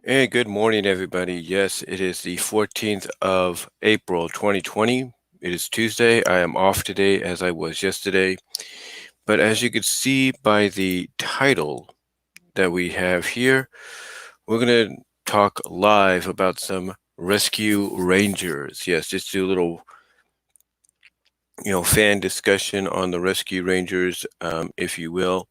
Hey, good morning, everybody. Yes, it is the 14th of April, 2020. It is Tuesday. I am off today as I was yesterday. But as you can see by the title that we have here, we're going to talk live about some rescue rangers. Yes, just do a little, fan discussion on the rescue rangers, if you will.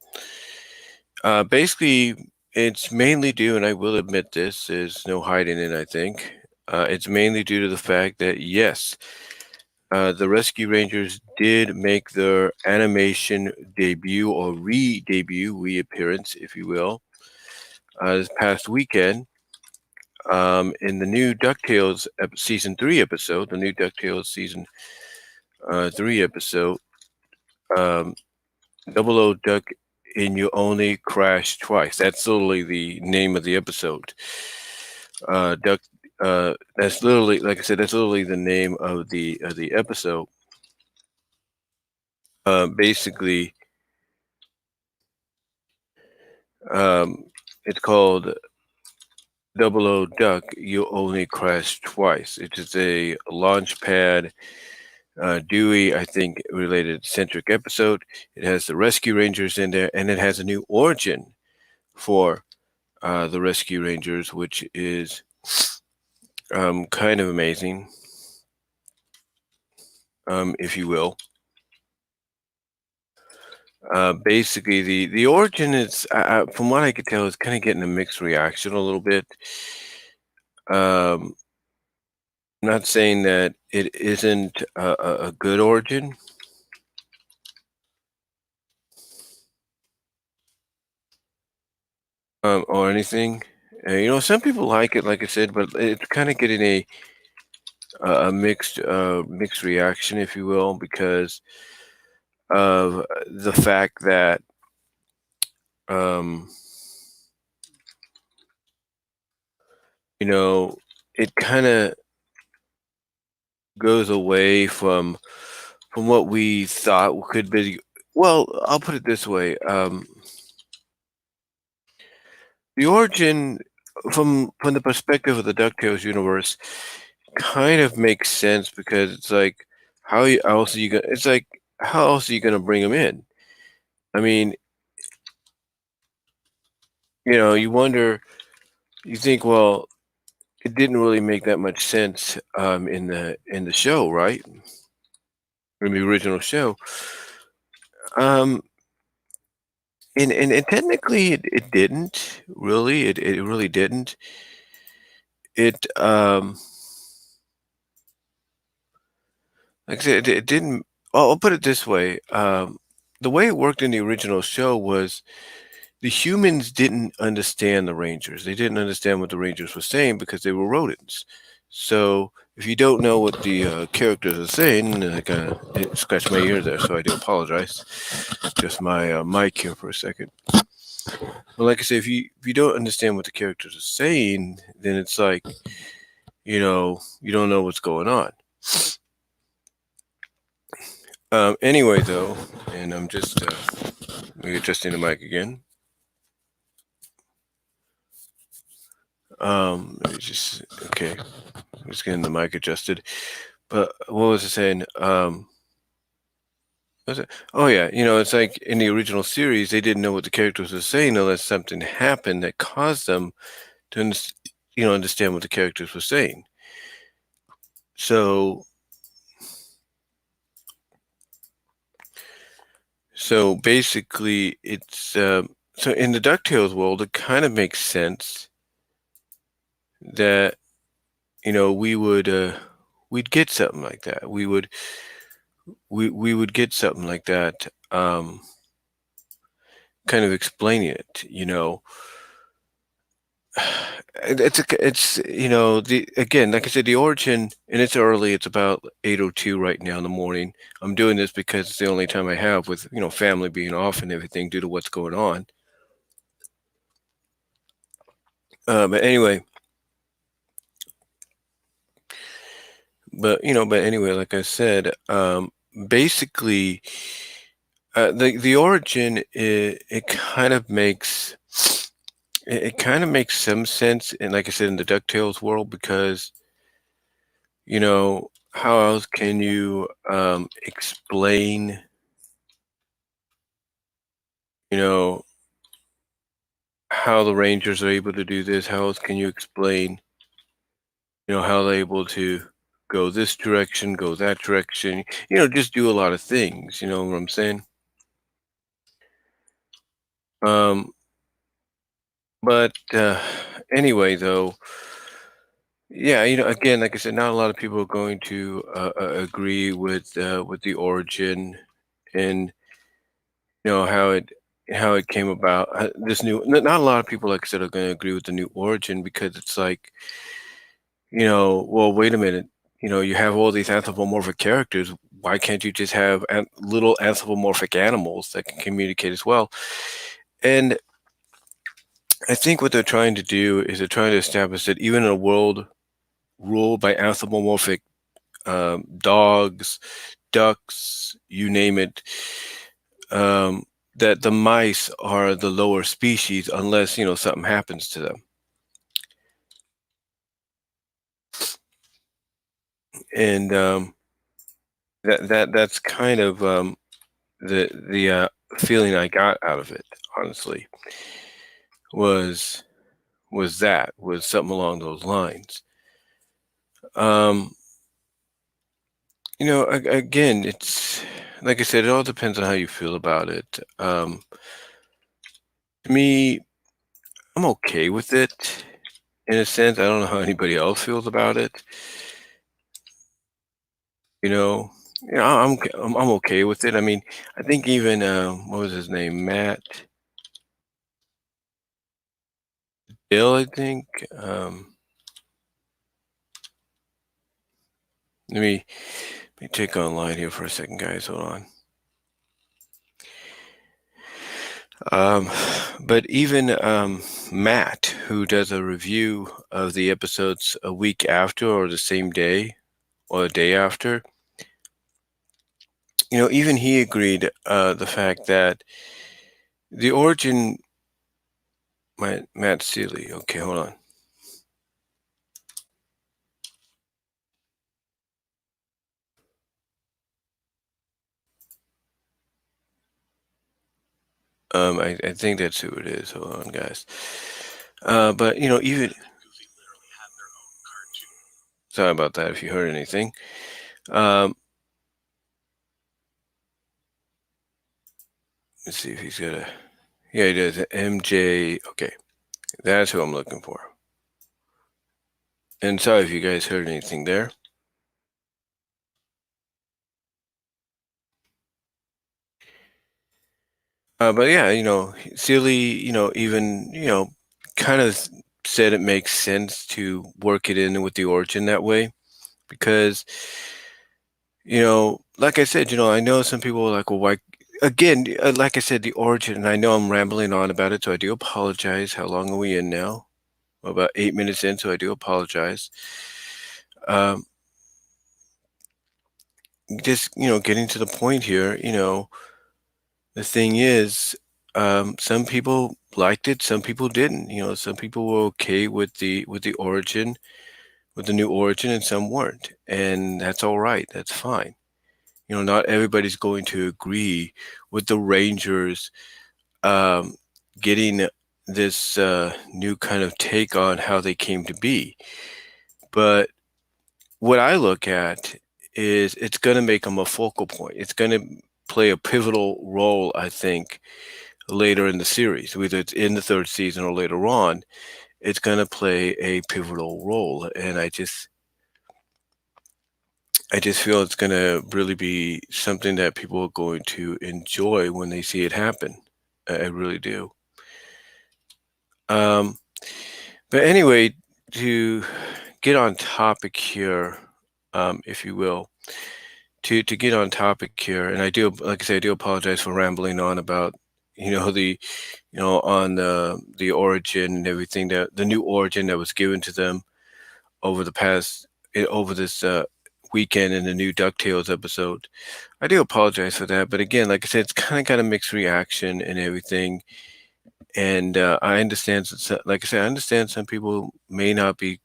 Basically, it's mainly due, and I will admit this, there's no hiding it, I think. It's mainly due to the fact that, yes, the Rescue Rangers did make their animation debut or re-debut, reappearance, if you will, this past weekend in the new DuckTales season 3 episode, the new DuckTales season 3 episode, um, Double O Duck and You Only Crash Twice. That's literally the name of the episode. Duck. That's literally, like I said, that's literally the name of the episode. Basically, um, it's called Double O Duck. You Only Crash Twice. It is a Launchpad Dewey, I think, related centric episode. It has the Rescue Rangers in there, and it has a new origin for the Rescue Rangers, which is kind of amazing, if you will. Basically, the origin is, from what I could tell, is kind of getting a mixed reaction a little bit. I'm not saying that it isn't a good origin. Or anything. Some people like it, like I said, but it's kind of getting a mixed reaction, if you will, because of the fact that um, it kind of goes away from what we thought could be. Well, I'll put it this way: the origin, from the perspective of the Ducktales universe, kind of makes sense because it's like, else are you gonna? It's like, how else are you gonna bring them in? I mean, you wonder, you think, well, it didn't really make that much sense in the show, right? In the original show. Um, and technically, it didn't really. It really didn't. It like I said, it didn't. I'll put it this way. The way it worked in the original show was the humans didn't understand the Rangers. They didn't understand what the Rangers were saying because they were rodents. So if you don't know what the characters are saying, I kind of scratched my ear there, so I do apologize. Just my mic here for a second. Well, like I say, if you don't understand what the characters are saying, then it's like, you don't know what's going on. Anyway, though, and I'm just adjusting the mic again. Let me just okay. I'm just getting the mic adjusted. But what was I saying? Was it? Oh yeah, it's like in the original series, they didn't know what the characters were saying unless something happened that caused them to, understand what the characters were saying. So, so basically, it's so in the Ducktales world, it kind of makes sense that we'd get something like that. We would get something like that, kind of explaining it. It's the again, like I said, the origin, and it's early. It's about 8:02 right now in the morning. I'm doing this because it's the only time I have with family being off and everything due to what's going on. But anyway, like I said, basically, the origin, it kind of makes it kind of makes some sense, and like I said, in the DuckTales world, because how else can you explain, you know, how the Rangers are able to do this? How else can you explain, how they're able to go this direction, go that direction, just do a lot of things, you know what I'm saying? Um, but anyway, though, yeah, again, like I said, not a lot of people are going to agree with the origin and how it came about. This new, not a lot of people, like I said, are going to agree with the new origin because it's like, well, wait a minute. You have all these anthropomorphic characters. Why can't you just have little anthropomorphic animals that can communicate as well? And I think what they're trying to do is they're trying to establish that even in a world ruled by anthropomorphic dogs, ducks, you name it, um, that the mice are the lower species unless something happens to them. And that's kind of the feeling I got out of it. Honestly, was was something along those lines. Um, again, it's like I said, it all depends on how you feel about it. To me, I'm okay with it in a sense. I don't know how anybody else feels about it. You know, I'm okay with it. I mean, I think even what was his name, Matt Bill, I think. Let me take online here for a second, guys. Hold on. Um, but even Matt, who does a review of the episodes a week after or the same day or a day after, even he agreed the fact that the origin. Matt Seeley. Okay, hold on. I think that's who it is. Hold on, guys. But even sorry about that if you heard anything. Um, let's see if he's got a. Yeah, he does. MJ. Okay, that's who I'm looking for. And sorry if you guys heard anything there. But yeah, Sealy, even kind of said it makes sense to work it in with the origin that way because like I said, I know some people are like, well, why? Again, like I said, the origin, and I know I'm rambling on about it, so I do apologize. How long are we in now? About 8 minutes in, so I do apologize. Um, just getting to the point here. The thing is, some people liked it, some people didn't. Some people were okay with the origin, with the new origin, and some weren't, and that's all right. That's fine. Not everybody's going to agree with the Rangers um, getting this new kind of take on how they came to be. But what I look at is it's going to make them a focal point. It's going to play a pivotal role, I think, later in the series, whether it's in the third season or later on. It's going to play a pivotal role, and I just feel it's going to really be something that people are going to enjoy when they see it happen. I really do. Um, but anyway, to get on topic here, if you will, to get on topic here, and I do, like I say, I do apologize for rambling on about, on the origin and everything, that the new origin that was given to them over over this weekend in the new DuckTales episode. I do apologize for that, but again, like I said, it's kind of got a mixed reaction and everything. And I understand, like I said, I understand some people may not be,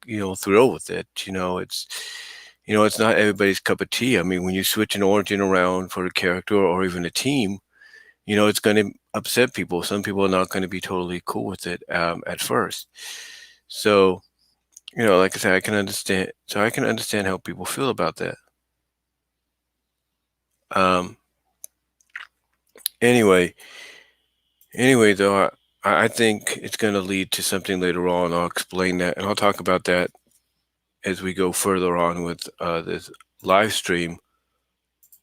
thrilled with it. It's not everybody's cup of tea. I mean, when you switch an origin around for a character or even a team, it's going to upset people. Some people are not going to be totally cool with it at first. So, like I said, I can understand. So I can understand how people feel about that. Um, anyway, though, I think it's going to lead to something later on. I'll explain that, and I'll talk about that as we go further on with this live stream,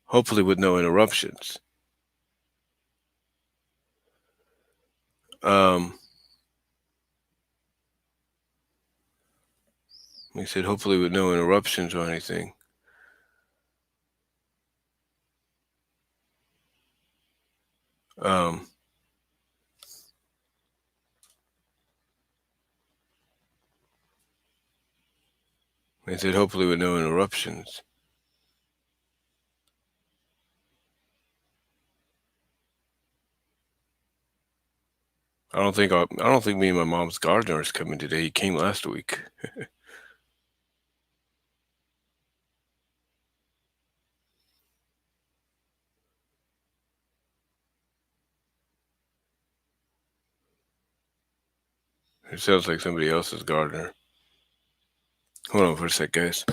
hopefully with no interruptions. Um, like I said, hopefully with no interruptions or anything. Um, like I said, hopefully with no interruptions. I don't think me and my mom's gardener is coming today. He came last week. It sounds like somebody else's gardener. Hold on for a sec, guys.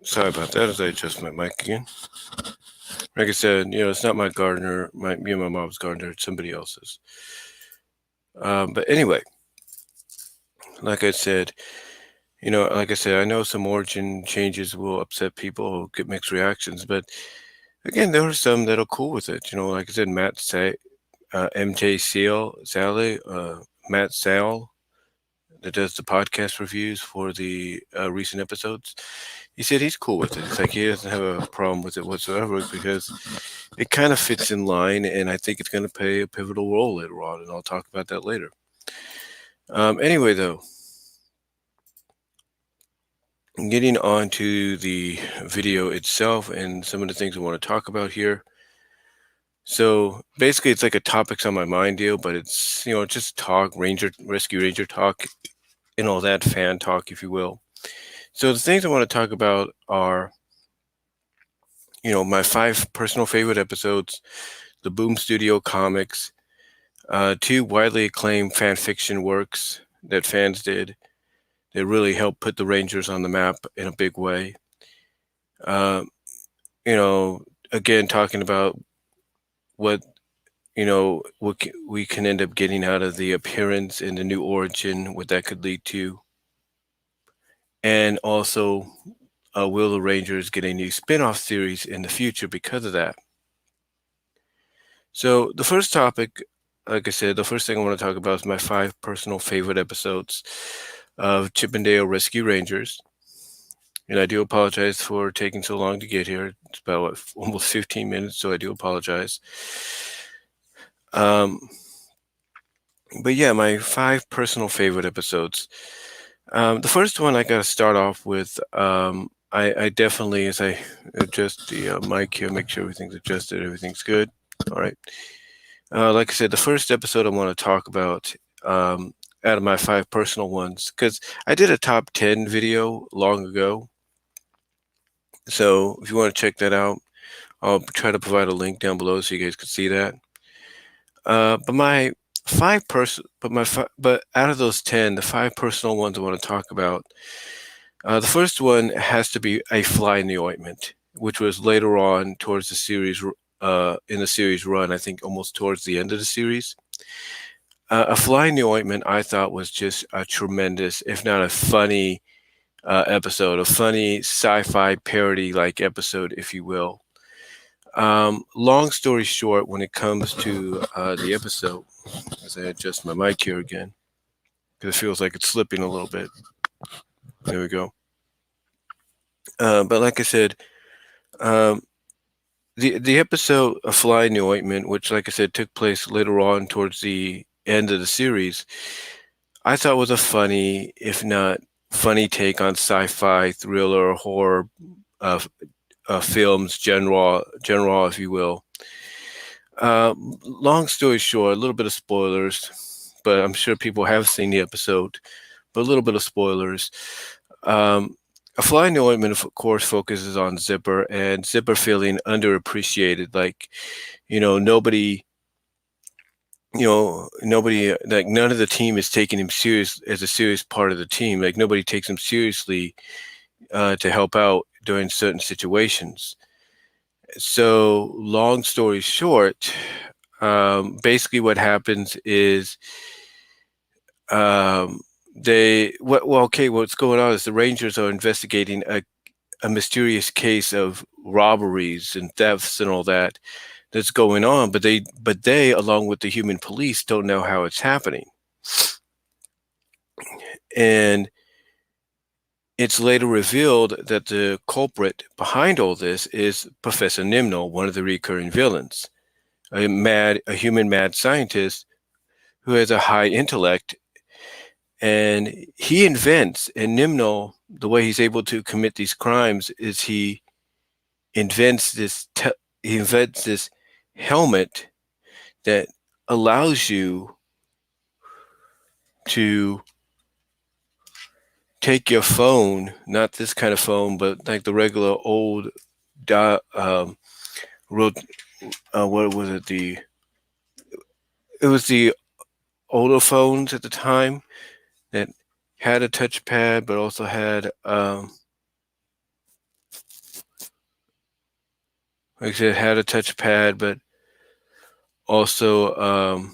Sorry about that as I adjust my mic again. Like I said, it's not my gardener, me and my mom's gardener, it's somebody else's. But anyway, like I said, I know some origin changes will upset people, get mixed reactions, but again, there are some that are cool with it. Like I said, MJ Sally, Matt Sal, that does the podcast reviews for the recent episodes. He said he's cool with it. It's like he doesn't have a problem with it whatsoever because it kind of fits in line, and I think it's going to play a pivotal role later on, and I'll talk about that later. Anyway, though, getting on to the video itself and some of the things I want to talk about here. So basically, it's like a topics on my mind deal, but it's just talk, rescue ranger talk, and all that fan talk, if you will. So the things I want to talk about are, my 5 personal favorite episodes, the Boom Studio comics, 2 widely acclaimed fan fiction works that fans did that really helped put the Rangers on the map in a big way. Uh, again, talking about what we can end up getting out of the appearance and the new origin, what that could lead to, and also will the Rangers get a new spin-off series in the future because of that? So the first topic, like I said, the first thing I want to talk about is my 5 personal favorite episodes of Chippendale Rescue Rangers. And I do apologize for taking so long to get here. It's about almost 15 minutes, so I do apologize. But yeah, my 5 personal favorite episodes. The first one I got to start off with. I definitely, as I adjust the mic here, make sure everything's adjusted, everything's good. All right. Like I said, the first episode I want to talk about out of my 5 personal ones, because I did a top 10 video long ago. So if you want to check that out, I'll try to provide a link down below so you guys can see that. But my but out of those 10, the 5 personal ones I want to talk about. The first one has to be A Fly in the Ointment, which was later on towards the series, in the series run, I think almost towards the end of the series. A Fly in the Ointment, I thought, was just a tremendous, if not a funny episode, a funny sci-fi parody-like episode, if you will. Long story short, when it comes to the episode, as I adjust my mic here again, because it feels like it's slipping a little bit. There we go. But like I said, the episode A Fly in the Ointment, which, like I said, took place later on towards the end of the series, I thought was a funny, if not funny, take on sci-fi, thriller, horror films, genre, if you will. Long story short, a little bit of spoilers, but I'm sure people have seen the episode, but a little bit of spoilers. A Fly in the Ointment, of course, focuses on Zipper, and Zipper feeling underappreciated. Like, nobody, like none of the team is taking him serious as a serious part of the team. Like nobody takes him seriously to help out during certain situations. So, long story short, basically what happens is what's going on is the Rangers are investigating a mysterious case of robberies and thefts and all that's going on, but they along with the human police don't know how it's happening. And it's later revealed that the culprit behind all this is Professor Nimno, one of the recurring villains, a human mad scientist who has a high intellect. And he invents, and Nimno, the way he's able to commit these crimes is he invents this helmet that allows you to take your phone, not this kind of phone, but like the regular old what was it? It was the older phones at the time that had a touchpad, but also had, like I said, had a touchpad, but also,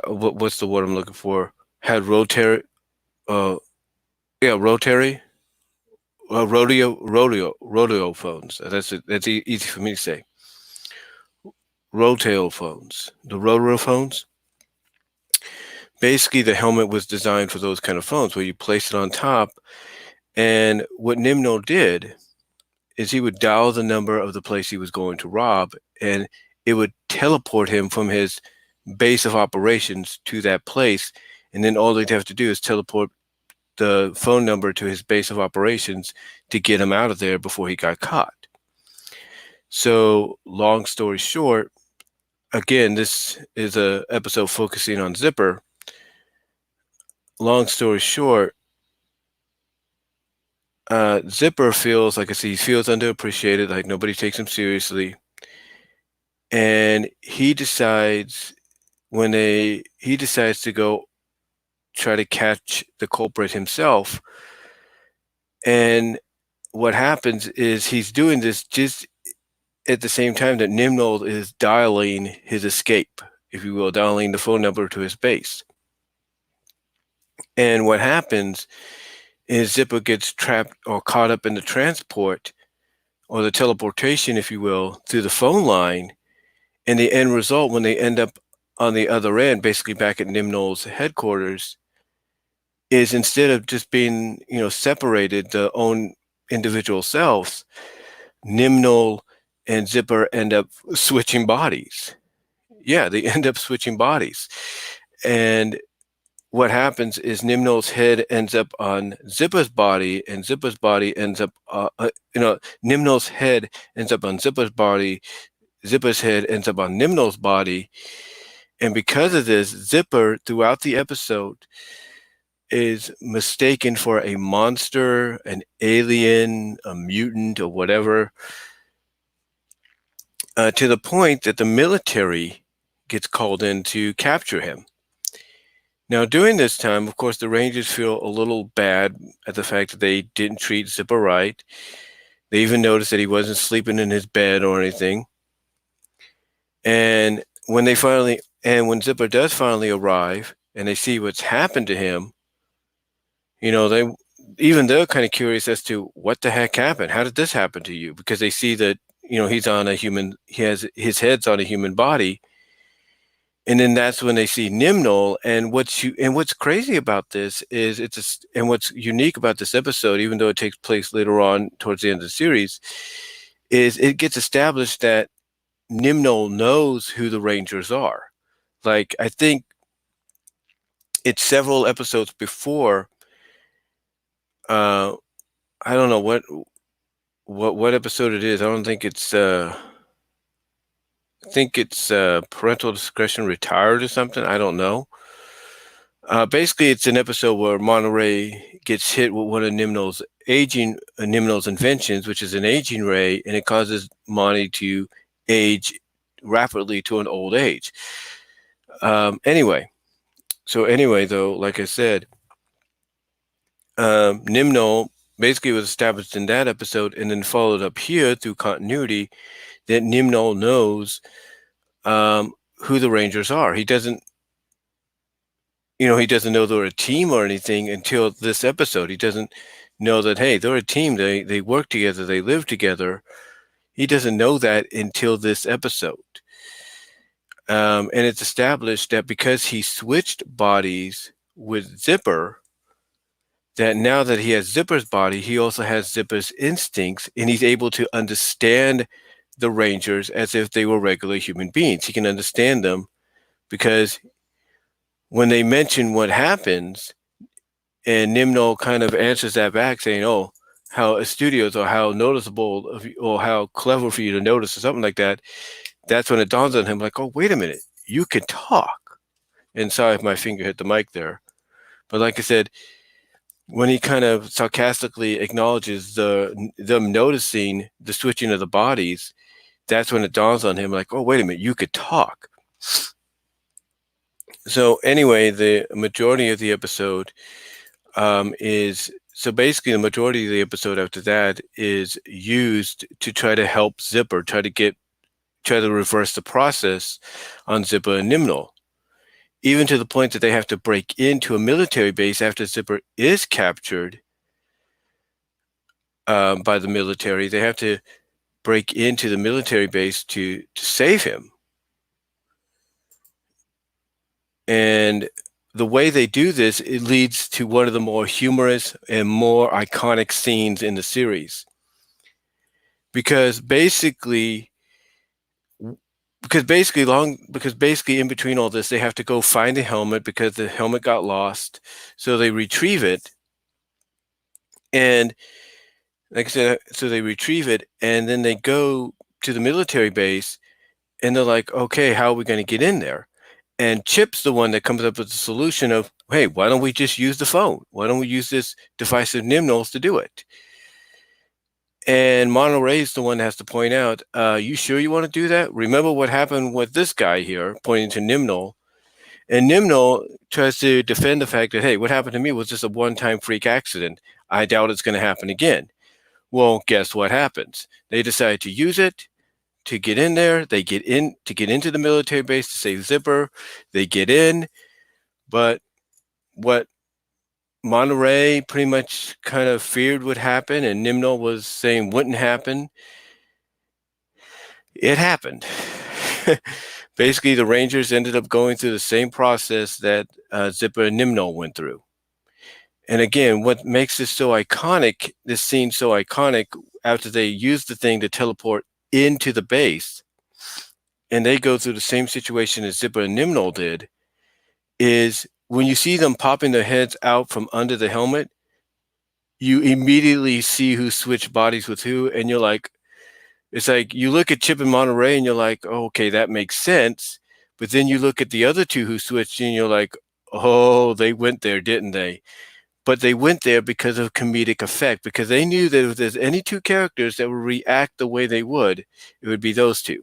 what's the word I'm looking for? Had rotary, rotary, rodeo phones. That's easy for me to say. Rotary phones, the rotary phones. Basically, the helmet was designed for those kind of phones where you place it on top. And what Nimno did is he would dial the number of the place he was going to rob, and it would teleport him from his base of operations to that place. And then all they'd have to do is teleport the phone number to his base of operations to get him out of there before he got caught. So, long story short, again, this is an episode focusing on Zipper. Long story short, Zipper feels, like I said, he feels underappreciated, like nobody takes him seriously. And he decides to go try to catch the culprit himself. And what happens is he's doing this just at the same time that Nimno is dialing his escape, if you will, dialing the phone number to his base. And what happens is Zipper gets trapped or caught up in the transport or the teleportation, if you will, through the phone line. And the end result, when they end up on the other end, basically back at Nimno's headquarters, is instead of just being, separated, their own individual selves, Nimno and Zipper end up switching bodies. Yeah, they end up switching bodies. And what happens is Nimno's head ends up on Zipper's body, and Zipper's body ends up, Nimno's head ends up on Zipper's body, Zipper's head ends up on Nimno's body. And because of this, Zipper, throughout the episode, is mistaken for a monster, an alien, a mutant, or whatever, to the point that the military gets called in to capture him. Now, during this time, of course, the Rangers feel a little bad at the fact that they didn't treat Zipper right. They even noticed that he wasn't sleeping in his bed or anything. And when Zipper does finally arrive and they see what's happened to him, they're kind of curious as to what the heck happened. How did this happen to you? Because they see that, his head's on a human body. And then that's when they see Nimno. And what's crazy about this is and what's unique about this episode, even though it takes place later on towards the end of the series, is it gets established that Nimno knows who the Rangers are. Like, I think it's several episodes before. I don't know what episode it is. I don't think it's. I think it's Parental Discretion Retired or something. I don't know. Basically, it's an episode where Monterey gets hit with one of Nimno's inventions, which is an aging ray, and it causes Monty to age rapidly to an old age. Anyway, though, like I said, Nimno basically was established in that episode and then followed up here through continuity that Nimno knows who the Rangers are. He doesn't know they're a team or anything until this episode. He doesn't know that, hey, they're a team. They work together. They live together. He doesn't know that until this episode. And it's established that because he switched bodies with Zipper, that now that he has Zipper's body, he also has Zipper's instincts, and he's able to understand the Rangers as if they were regular human beings. He can understand them because when they mention what happens, and Nimno kind of answers that back saying, oh, how astudious or how noticeable of you, or how clever for you to notice or something like that, that's when it dawns on him like, oh, wait a minute, you can talk. And sorry if my finger hit the mic there. But like I said, when he kind of sarcastically acknowledges them noticing the switching of the bodies, that's when it dawns on him like, oh, wait a minute, you could talk. So anyway, the majority of the episode basically the majority of the episode after that is used to try to help Zipper, try to reverse the process on Zipper and Nimno. Even to the point that they have to break into a military base after Zipper is captured by the military. They have to break into the military base to save him. And the way they do this, it leads to one of the more humorous and more iconic scenes in the series. Because basically in between all this, they have to go find the helmet because the helmet got lost. So they retrieve it. And like I said, so they retrieve it, and then they go to the military base, and they're like, okay, how are we going to get in there? And Chip's the one that comes up with the solution of, hey, why don't we just use the phone? Why don't we use this device of Nimno's to do it? And Monterey's the one that has to point out, you sure you want to do that? Remember what happened with this guy here, pointing to Nimno. And Nimno tries to defend the fact that, hey, what happened to me was just a one-time freak accident. I doubt it's going to happen again. Well, guess what happens? They decide to use it to get in there. They get into the military base to save Zipper. They get in, but what Monterey pretty much kind of feared would happen, and Nimno was saying wouldn't happen, it happened. Basically, the Rangers ended up going through the same process that Zipper and Nimno went through. And again, what makes this scene so iconic, after they use the thing to teleport into the base, and they go through the same situation as Zipper and Nimno did, is when you see them popping their heads out from under the helmet, you immediately see who switched bodies with who, and you're like, it's like you look at Chip and Monterey and you're like, oh, okay, that makes sense. But then you look at the other two who switched and you're like, oh, they went there, didn't they? But they went there because of comedic effect, because they knew that if there's any two characters that would react the way they would, it would be those two.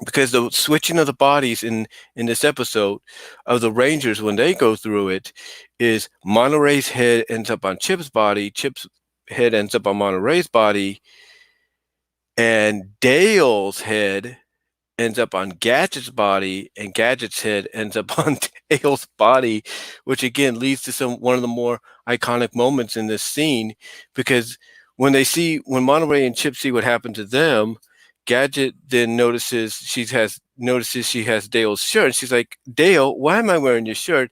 Because the switching of the bodies in this episode of the Rangers, when they go through it, is Monterey's head ends up on Chip's body, Chip's head ends up on Monterey's body, and Dale's head ends up on Gadget's body, and Gadget's head ends up on Dale's body, which again leads to one of the more iconic moments in this scene, because when Monterey and Chip see what happened to them, Gadget then notices she has Dale's shirt, and she's like, Dale, why am I wearing your shirt?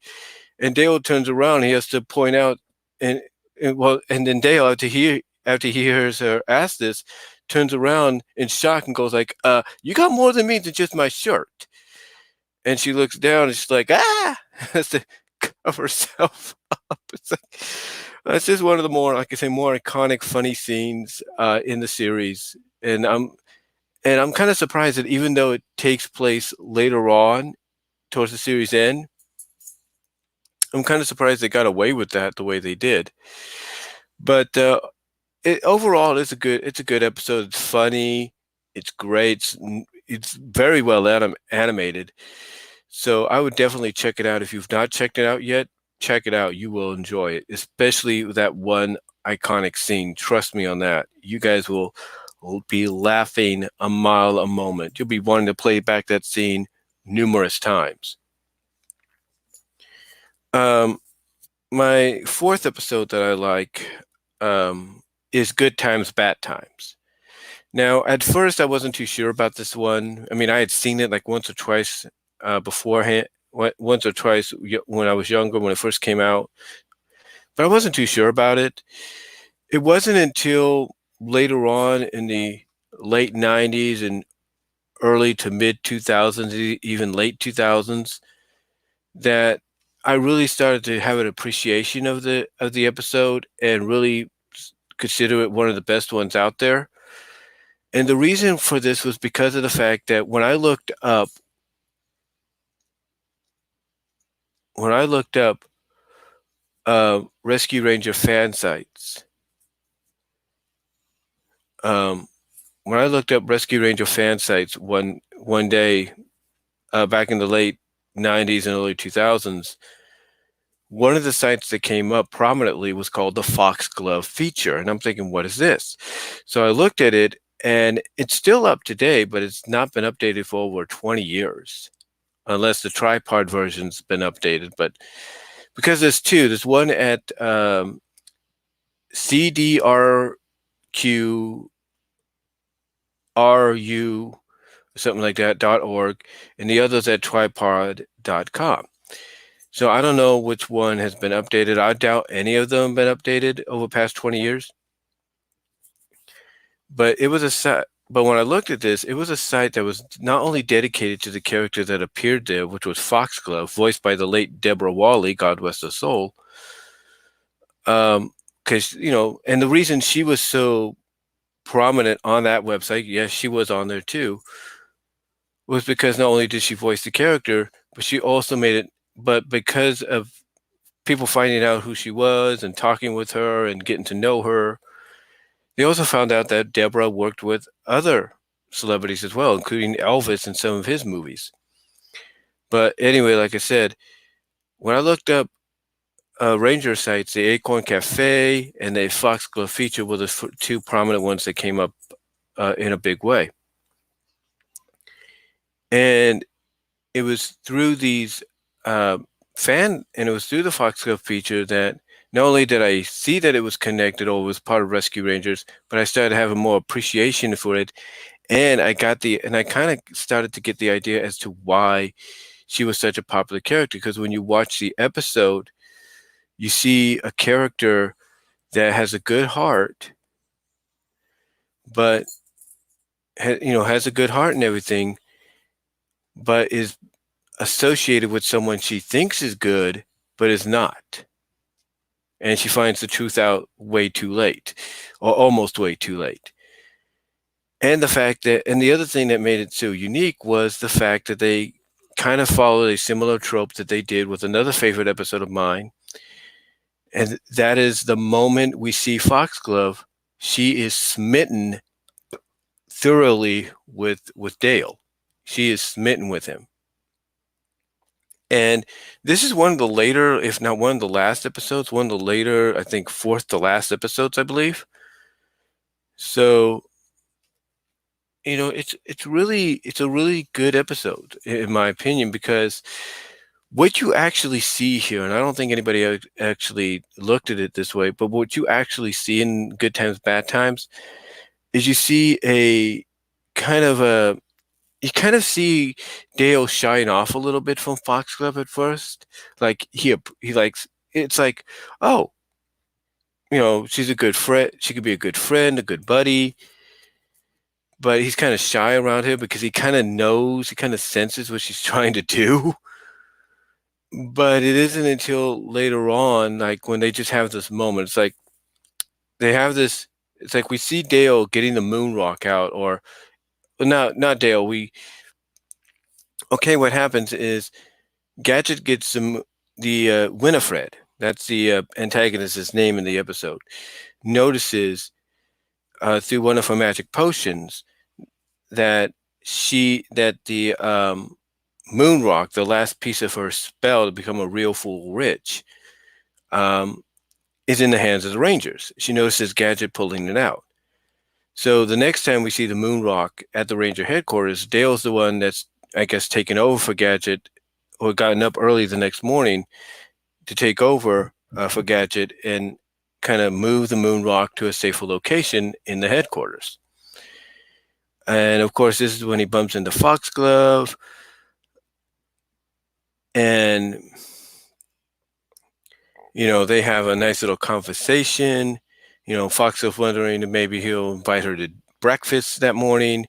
And Dale turns around, he has to point out, and then Dale, after he hears her ask this, turns around in shock and goes like, you got more than me than just my shirt. And she looks down and she's like, has to cover herself up. It's like, that's just one of the more, like I say, more iconic, funny scenes in the series. And I'm kind of surprised that even though it takes place later on towards the series end, I'm kind of surprised they got away with that the way they did. But overall, it's a good episode. It's funny. It's great. It's very well animated. So I would definitely check it out. If you've not checked it out yet, check it out. You will enjoy it, especially that one iconic scene. Trust me on that. You guys will be laughing a mile a moment. You'll be wanting to play back that scene numerous times. My fourth episode that I like is Good Times, Bad Times. Now, at first, I wasn't too sure about this one. I mean, I had seen it like once or twice beforehand, once or twice when I was younger, when it first came out, but I wasn't too sure about it. It wasn't until later on in the late 90s and early to mid 2000s, even late 2000s, that I really started to have an appreciation of the episode and really consider it one of the best ones out there. And the reason for this was because of the fact that when I looked up Rescue Ranger fan sites, when I looked up Rescue Ranger fan sites one day back in the late 90s and early 2000s, one of the sites that came up prominently was called the Foxglove feature. And I'm thinking, what is this? So I looked at it, and it's still up to date, but it's not been updated for over 20 years, unless the tripod version's been updated. But because there's one at CDRQRU, something like that, .org, and the other's at tripod.com. So I don't know which one has been updated. I doubt any of them have been updated over the past 20 years. But it was a site. But when I looked at this, it was a site that was not only dedicated to the character that appeared there, which was Foxglove, voiced by the late Deborah Wally, God rest her soul. Because, and the reason she was so prominent on that website, yes, she was on there too, was because not only did she voice the character, but she also made it, but because of people finding out who she was and talking with her and getting to know her, they also found out that Deborah worked with other celebrities as well, including Elvis in some of his movies. But anyway, like I said, when I looked up Ranger sites, the Acorn Cafe and the Foxglove feature were the two prominent ones that came up in a big way. And it was through these and it was through the Foxglove feature that not only did I see that it was connected or was part of Rescue Rangers, but I started having more appreciation for it. And I kind of started to get the idea as to why she was such a popular character. Because when you watch the episode, you see a character that has a good heart, but has a good heart and everything, but is associated with someone she thinks is good, but is not. And she finds the truth out way too late, or almost way too late. And the fact that, and the other thing that made it so unique was the fact that they kind of followed a similar trope that they did with another favorite episode of mine. And that is the moment we see Foxglove, she is smitten thoroughly with Dale. She is smitten with him. And this is one of the later, if not one of the last episodes, one of the later, I think fourth to last episodes, I believe. So, it's a really good episode in my opinion, because what you actually see here, and I don't think anybody actually looked at it this way, but what you actually see in Good Times, Bad Times is you see a kind of a, you kind of see Dale shine off a little bit from Foxglove at first. Like he likes, it's like, oh, she's a good friend. She could be a good friend, a good buddy. But he's kind of shy around her because he kind of knows, he kind of senses what she's trying to do. But it isn't until later on, like when they just have this moment, it's like they have this, it's like we see Dale getting the moon rock out, or not Dale. What happens is Gadget gets the Winifred, that's the antagonist's name in the episode, notices through one of her magic potions that the moon rock, the last piece of her spell to become a real fool rich, is in the hands of the Rangers. She notices Gadget pulling it out. So the next time we see the moon rock at the Ranger headquarters, Dale's the one that's, I guess, taken over for Gadget, or gotten up early the next morning to take over for Gadget and kind of move the moon rock to a safer location in the headquarters. And of course, this is when he bumps into Foxglove, and they have a nice little conversation. Foxglove's wondering if maybe he'll invite her to breakfast that morning.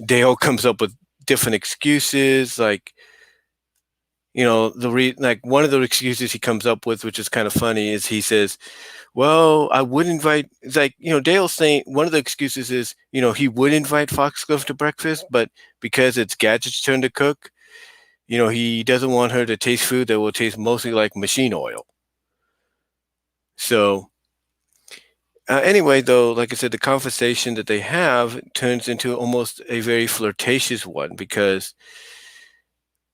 Dale comes up with different excuses, like one of the excuses he comes up with, which is kind of funny, is he says, well, I would invite, it's like, Dale's saying one of the excuses is, he would invite Foxglove to breakfast, but because it's Gadget's turn to cook, he doesn't want her to taste food that will taste mostly like machine oil. So anyway, though, like I said, the conversation that they have turns into almost a very flirtatious one, because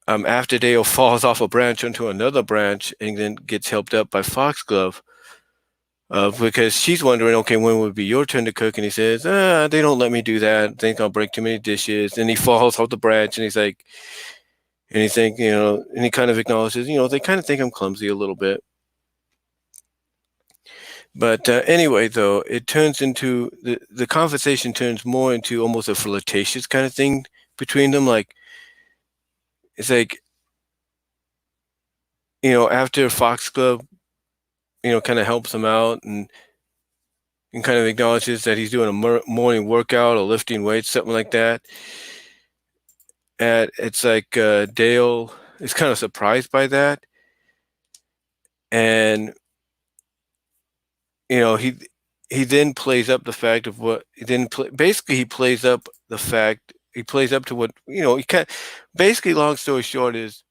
after Dale falls off a branch onto another branch and then gets helped up by Foxglove, because she's wondering, okay, when would be your turn to cook? And he says, they don't let me do that. I think I'll break too many dishes. And he falls off the branch, and he's like, and he think, and he kind of acknowledges, they kind of think I'm clumsy a little bit. But anyway, though, it turns into, the conversation turns more into almost a flirtatious kind of thing between them. Like, it's like, after Foxglove, kind of helps him out and kind of acknowledges that he's doing a morning workout or lifting weights, something like that. And it's like Dale is kind of surprised by that. And, he then plays up the fact of what, basically he plays up the fact, he plays up to what, he kind of, basically, long story short is,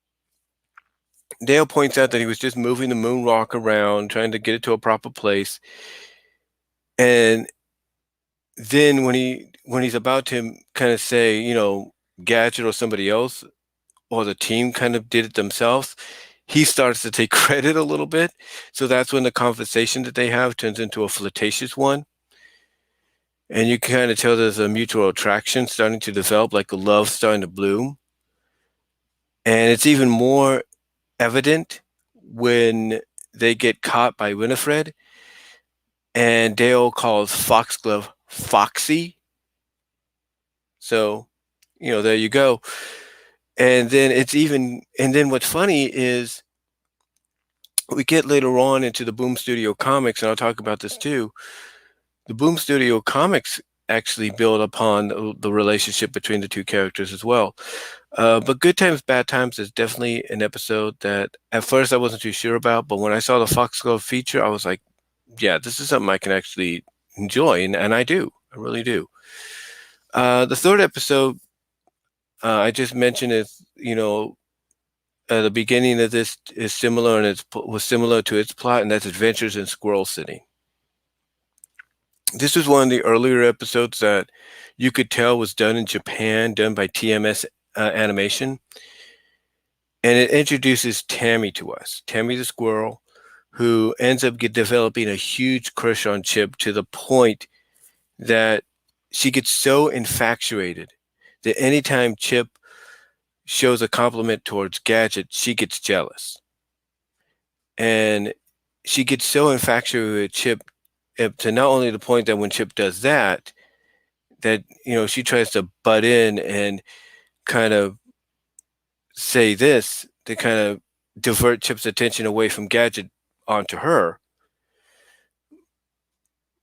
Dale points out that he was just moving the moon rock around, trying to get it to a proper place. And then when he's about to kind of say, Gadget or somebody else or the team kind of did it themselves, he starts to take credit a little bit. So that's when the conversation that they have turns into a flirtatious one. And you can kind of tell there's a mutual attraction starting to develop, like a love starting to bloom. And it's even more evident when they get caught by Winifred, and Dale calls Foxglove Foxy. So, there you go. And then what's funny is we get later on into the Boom Studio comics, and I'll talk about this too. The Boom Studio comics actually build upon the relationship between the two characters as well. But Good Times, Bad Times is definitely an episode that at first I wasn't too sure about, but when I saw the Foxglove feature, I was like, yeah, this is something I can actually enjoy, and I do. I really do. The third episode I just mentioned is, the beginning of this is similar, and was similar to its plot, and that's Adventures in Squirrel City. This was one of the earlier episodes that you could tell was done in Japan, done by TMS Animation. And it introduces Tammy to us, Tammy the squirrel, who ends up developing a huge crush on Chip to the point that she gets so infatuated that anytime Chip shows a compliment towards Gadget, she gets jealous. And she gets so infatuated with Chip to not only the point that when Chip does that, she tries to butt in and kind of say this to kind of divert Chip's attention away from Gadget onto her.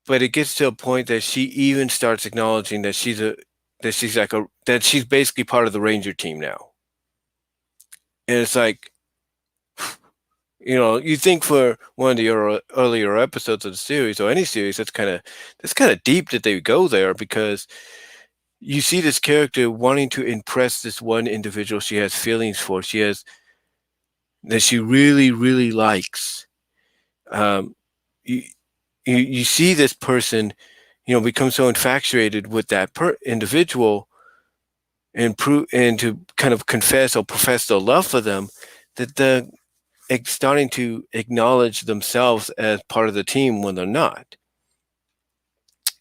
But it gets to a point that she even starts acknowledging that she's basically part of the Ranger team now. And it's like, you think for one of the earlier episodes of the series or any series, that's kind of deep that they go there, because you see this character wanting to impress this one individual she has feelings for. That she really, really likes. You see this person, become so infatuated with that individual and to kind of confess or profess their love for them, that they're starting to acknowledge themselves as part of the team when they're not.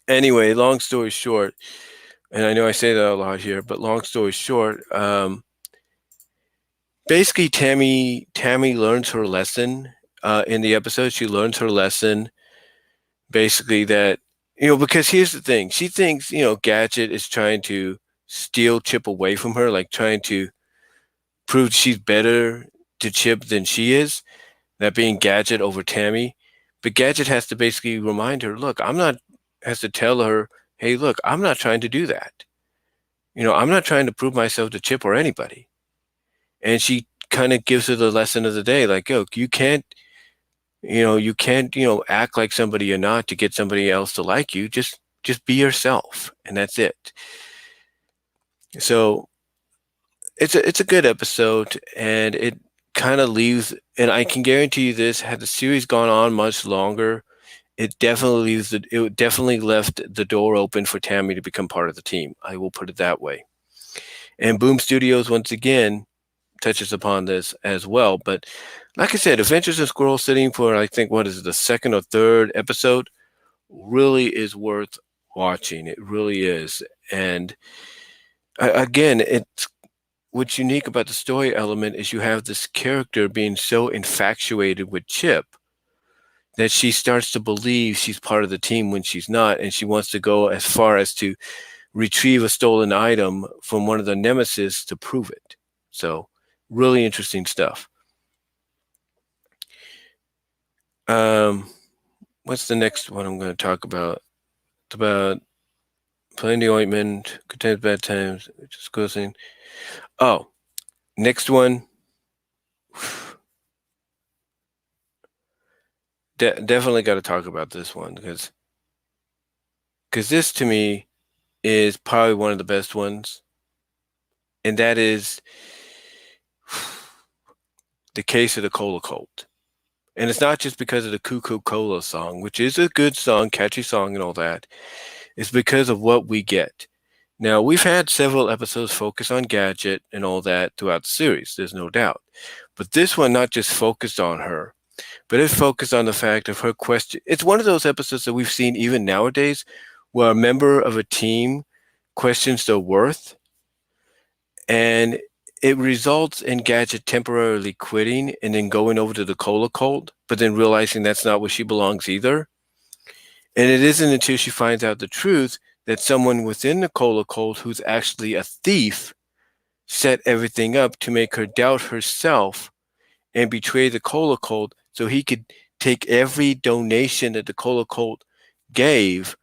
Anyway, long story short, and I know I say that a lot here, but long story short, basically Tammy learns her lesson in the episode. She learns her lesson basically that, because here's the thing. She thinks, Gadget is trying to steal Chip away from her, like trying to prove she's better to Chip than she is, that being Gadget over Tammy. But Gadget has to basically remind her, look, has to tell her, hey, look, I'm not trying to do that. I'm not trying to prove myself to Chip or anybody. And she kind of gives her the lesson of the day, like, yo, you can't act like somebody you're not to get somebody else to like you. Just be yourself, and that's it. So it's a good episode, and it kind of leaves, and I can guarantee you this, had the series gone on much longer, it definitely left the door open for Tammy to become part of the team. I will put it that way. And Boom Studios, once again, touches upon this as well. But like I said, Adventures in Squirrel City, for I think, what is it, the second or third episode, really is worth watching. It really is. And again, what's unique about the story element is you have this character being so infatuated with Chip that she starts to believe she's part of the team when she's not, and she wants to go as far as to retrieve a stolen item from one of the nemesis to prove it. So really interesting stuff. What's the next one I'm going to talk about? It's about playing the ointment, good times, bad times, just closing. Oh, next one. Definitely got to talk about this one, because this to me is probably one of the best ones, and that is the case of the Cola Cult. And it's not just because of the Cuckoo Cola song, which is a good song, catchy song and all that. It's because of what we get. Now, we've had several episodes focus on Gadget and all that throughout the series, there's no doubt. But this one not just focused on her, but it focused on the fact of her question. It's one of those episodes that we've seen even nowadays where a member of a team questions their worth, and it results in Gadget temporarily quitting and then going over to the Cola Cult, but then realizing that's not where she belongs either. And it isn't until she finds out the truth that someone within the Cola Cult, who's actually a thief, set everything up to make her doubt herself and betray the Cola Cult so he could take every donation that the Cola Cult gave,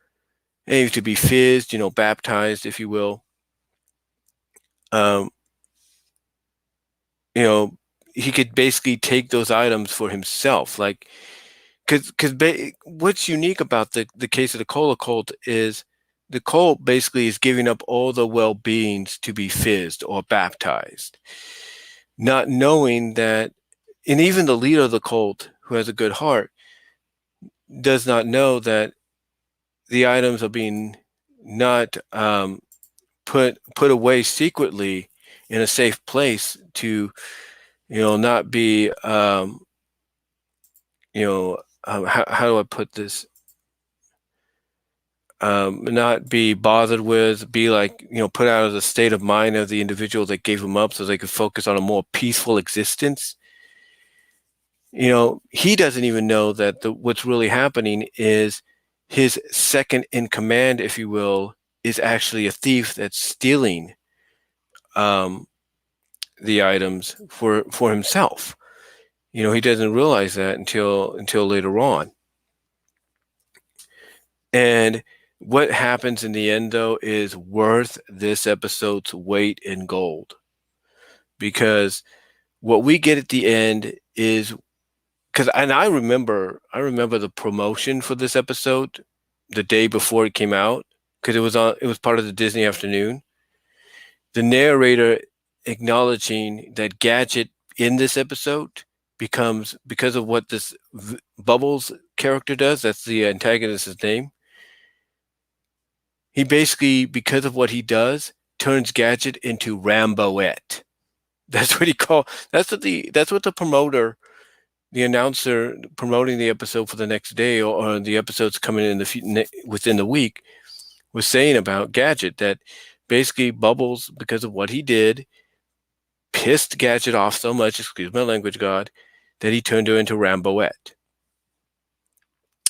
to be fizzed, baptized, if you will, he could basically take those items for himself. Like, because what's unique about the case of the cola cult is the cult basically is giving up all the well-beings to be fizzed or baptized, not knowing that, and even the leader of the cult, who has a good heart, does not know that the items are being not put away secretly in a safe place to not be how do I put this, not be bothered with, be like, put out of the state of mind of the individual that gave them up so they could focus on a more peaceful existence. He doesn't even know that what's really happening is his second in command, if you will, is actually a thief that's stealing the items for himself. He doesn't realize that until later on. And what happens in the end, though, is worth this episode's weight in gold, because what we get at the end is and I remember the promotion for this episode the day before it came out, because it was part of the Disney afternoon. The narrator acknowledging that Gadget in this episode becomes, because of what this Bubbles character does, that's the antagonist's name. He basically, because of what he does, turns Gadget into Ramboette. That's what he called. That's what the promoter, the announcer promoting the episode for the next day, or the episodes coming in within the week, was saying about Gadget, that basically Bubbles, because of what he did, pissed Gadget off so much, excuse my language, God, that he turned her into Ramboette.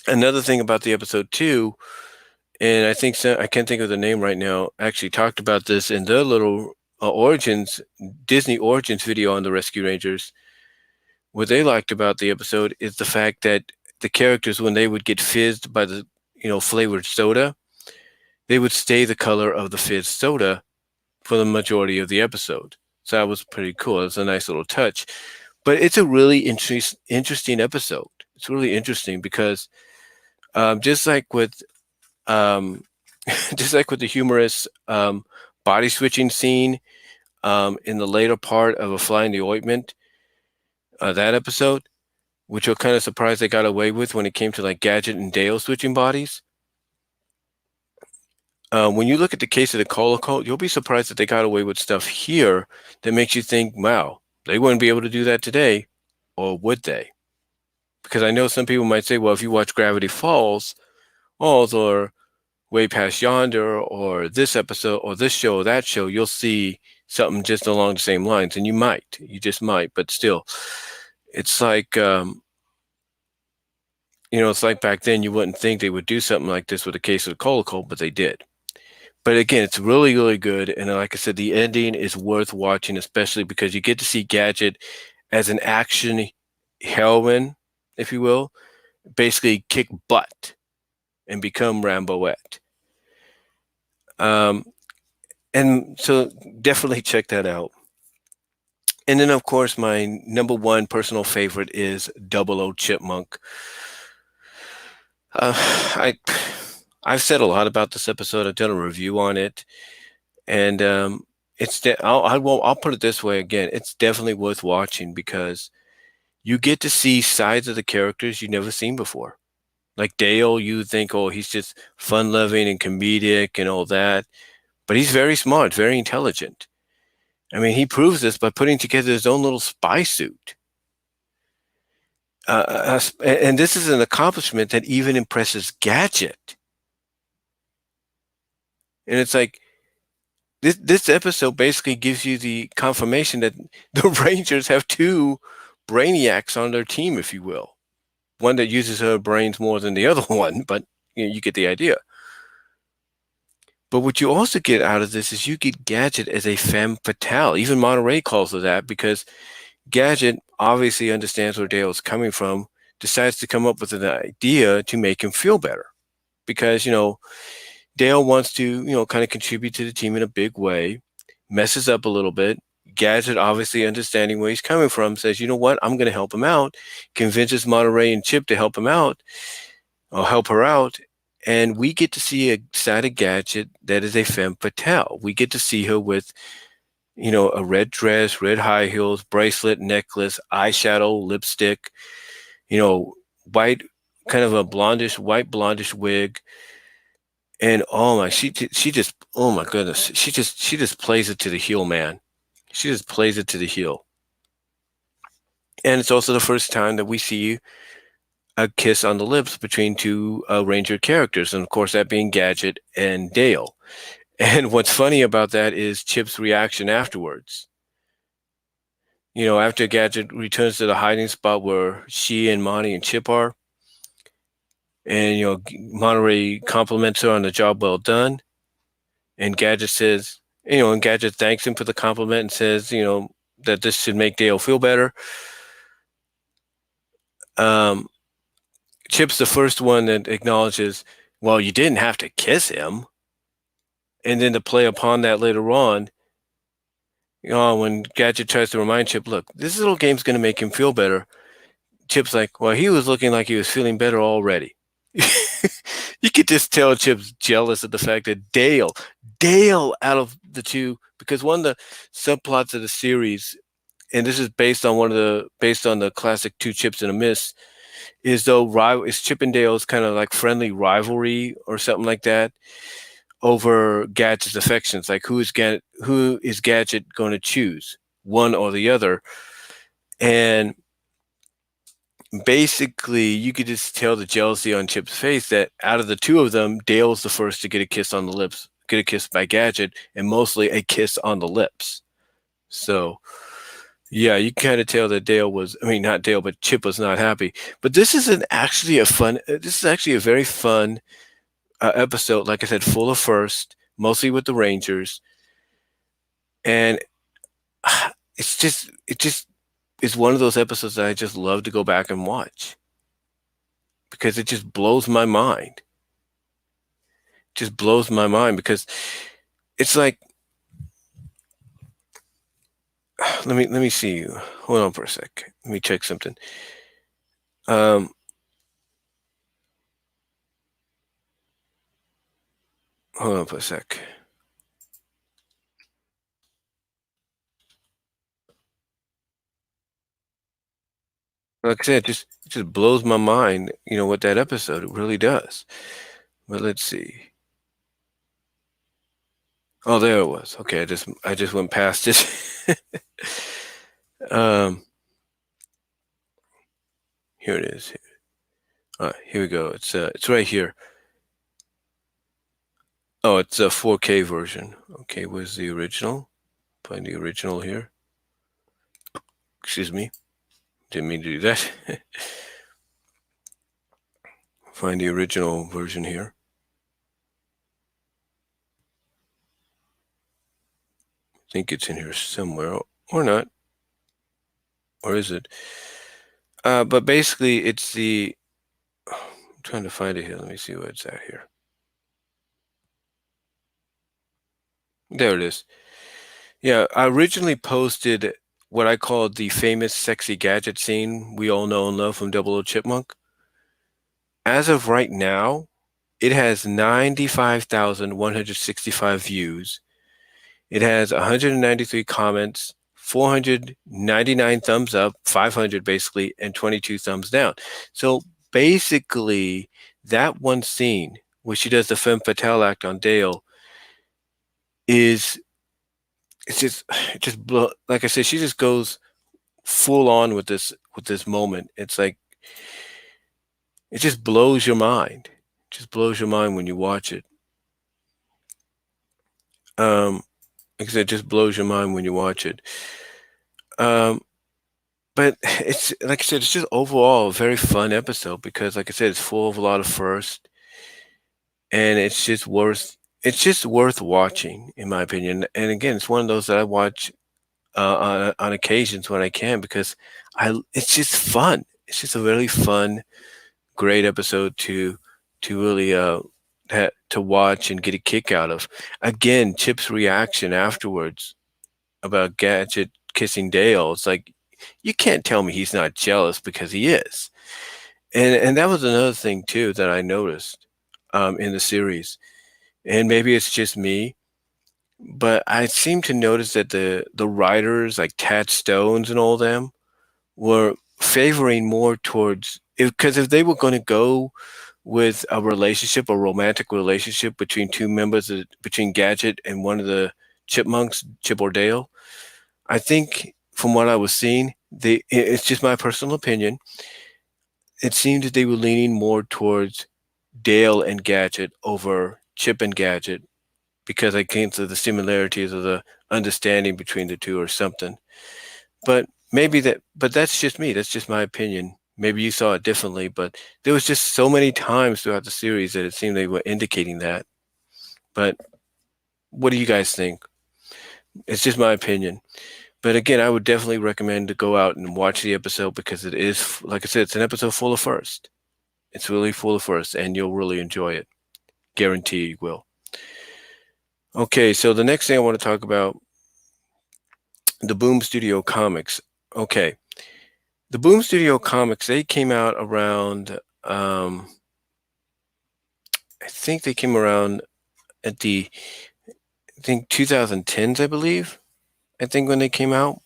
Another thing about the episode too, and I think I can't think of the name right now, actually talked about this in their little Disney Origins video on the Rescue Rangers. What they liked about the episode is the fact that the characters, when they would get fizzed by the flavored soda, they would stay the color of the fizzed soda for the majority of the episode. So that was pretty cool. It's a nice little touch. But it's a really interesting episode. It's really interesting because just like with the humorous body switching scene in the later part of A Fly in the Ointment, that episode, which you're kind of surprised they got away with when it came to like Gadget and Dale switching bodies. When you look at the case of the Cola Cult, you'll be surprised that they got away with stuff here that makes you think, wow, they wouldn't be able to do that today, or would they? Because I know some people might say, well, if you watch Gravity Falls, or Way Past Yonder, or this episode, or this show, or that show, you'll see something just along the same lines, and you just might, but still, it's like, it's like back then you wouldn't think they would do something like this with a case of the Cola Cult, but they did. But again, it's really, really good. And like I said, the ending is worth watching, especially because you get to see Gadget as an action heroine, if you will, basically kick butt and become Ramboette. And so definitely check that out. And then, of course, my number one personal favorite is 00 Chipmunk. I've said a lot about this episode. I've done a review on it, and I'll put it this way again. It's definitely worth watching because you get to see sides of the characters you've never seen before. Like Dale, you think, oh, he's just fun-loving and comedic and all that, but he's very smart, very intelligent. I mean, he proves this by putting together his own little spy suit. And this is an accomplishment that even impresses Gadget. And it's like, this episode basically gives you the confirmation that the Rangers have two brainiacs on their team, if you will. One that uses her brains more than the other one, but you get the idea. But what you also get out of this is you get Gadget as a femme fatale. Even Monterey calls her that, because Gadget obviously understands where Dale's coming from, decides to come up with an idea to make him feel better. Because, Dale wants to, kind of contribute to the team in a big way, messes up a little bit, Gadget, obviously understanding where he's coming from, says, you know what, I'm going to help him out, convinces Monterey and Chip to help him out, or help her out. And we get to see a side of Gadget that is a femme fatale. We get to see her with, a red dress, red high heels, bracelet, necklace, eyeshadow, lipstick, white, kind of a white blondish wig. And oh my, she just, oh my goodness, she just plays it to the heel, man. She just plays it to the heel. And it's also the first time that we see a kiss on the lips between two Ranger characters, and of course that being Gadget and Dale. And what's funny about that is Chip's reaction afterwards. After Gadget returns to the hiding spot where she and Monty and Chip are, and Monterey compliments her on the job well done, and Gadget says, and Gadget thanks him for the compliment and says, that this should make Dale feel better. Chip's the first one that acknowledges, well, you didn't have to kiss him. And then to play upon that later on, when Gadget tries to remind Chip, look, this little game's going to make him feel better. Chip's like, well, he was looking like he was feeling better already. You could just tell Chip's jealous of the fact that Dale out of the two, because one of the subplots of the series, and this is based on the classic Two Chips and a Miss, is Chip and Dale's kind of like friendly rivalry or something like that over Gadget's affections. Like who is Gadget going to choose, one or the other? And basically, you could just tell the jealousy on Chip's face that out of the two of them, Dale's the first to get a kiss on the lips, get a kiss by Gadget, and mostly a kiss on the lips. So, yeah, you kind of tell that not Dale, but Chip was not happy. But this is actually a very fun episode, like I said, full of first, mostly with the Rangers. And it just is one of those episodes that I just love to go back and watch because it just blows my mind. Just blows my mind because it's like, let me see you. Hold on for a sec. Let me check something. Hold on for a sec. Like I said, it just blows my mind, what that episode, it really does. But let's see. Oh, there it was. Okay, I just went past it. Here it is. All right, here we go. It's right here. Oh, it's a 4K version. Okay, where's the original? Find the original here. Excuse me. Didn't mean to do that. Find the original version here. I think it's in here somewhere, or not. Or is it? But basically, it's the... I'm trying to find it here. Let me see where it's at here. There it is. Yeah, I originally posted what I called the famous sexy Gadget scene we all know and love from Double O Chipmunk. As of right now, it has 95,165 views. It has 193 comments, 499 thumbs up, 500 basically, and 22 thumbs down. So basically, that one scene where she does the femme fatale act on Dale like I said, she just goes full on with this moment. It's like, it just blows your mind. It just blows your mind when you watch it. Like I said, it just blows your mind when you watch it. But it's, like I said, it's just overall a very fun episode because, like I said, it's full of a lot of first, and it's just worth watching, in my opinion. And again, it's one of those that I watch on occasions when I can because it's just fun. It's just a really fun, great episode to really to watch and get a kick out of. Again, Chip's reaction afterwards about Gadget kissing Dale. It's like, you can't tell me he's not jealous, because he is. And that was another thing too that I noticed in the series. And maybe it's just me, but I seem to notice that the writers like Tad Stones and all them were favoring more towards, because if they were going to go with a relationship, a romantic relationship between two members between Gadget and one of the chipmunks, Chip or Dale, I think from what I was seeing, it's just my personal opinion. It seemed that they were leaning more towards Dale and Gadget over Chip and Gadget, because I came to the similarities of the understanding between the two or something. But but that's just me. That's just my opinion. Maybe you saw it differently, but there was just so many times throughout the series that it seemed they were indicating that. But what do you guys think? It's just my opinion. But again, I would definitely recommend to go out and watch the episode, because it is, like I said, it's an episode full of first. It's really full of first, and you'll really enjoy it. Guarantee you will. Okay, so the next thing I want to talk about, the Boom Studio comics. Okay, the Boom Studio comics, they came out around, I think they came around at I think 2010s, I believe. I think when they came out.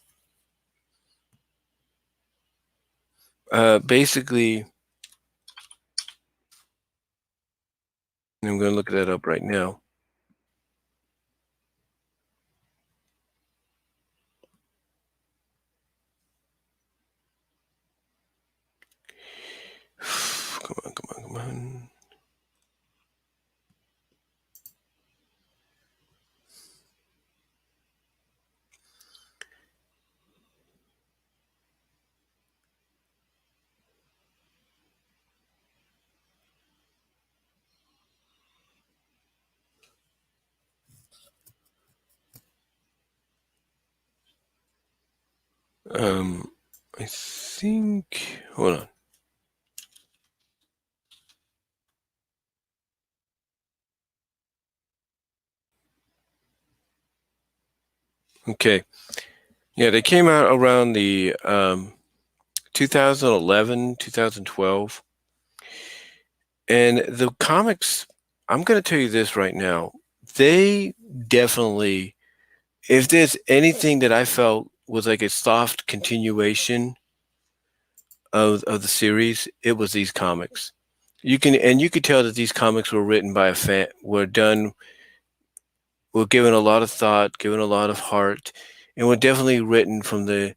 Basically, I'm going to look that up right now. Come on, come on, come on. I think, hold on. Okay. Yeah, they came out around the 2011, 2012. And the comics, I'm going to tell you this right now. They definitely, if there's anything that I felt was like a soft continuation of the series, it was these comics. You could tell that these comics were written by a fan, were given a lot of thought, given a lot of heart, and were definitely written from the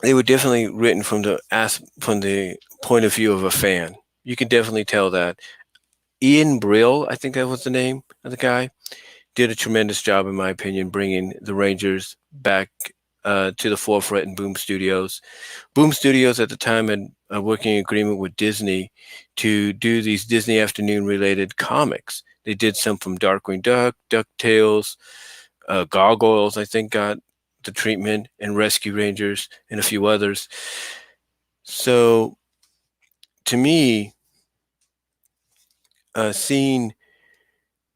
they were definitely written from the point of view of a fan. You can definitely tell that. Ian Brill, I think that was the name of the guy, did a tremendous job, in my opinion, bringing the Rangers back to the forefront in Boom Studios. Boom Studios at the time had a working agreement with Disney to do these Disney Afternoon related comics. They did some from Darkwing Duck, DuckTales, Gargoyles, I think, got the treatment, and Rescue Rangers, and a few others. So to me, seeing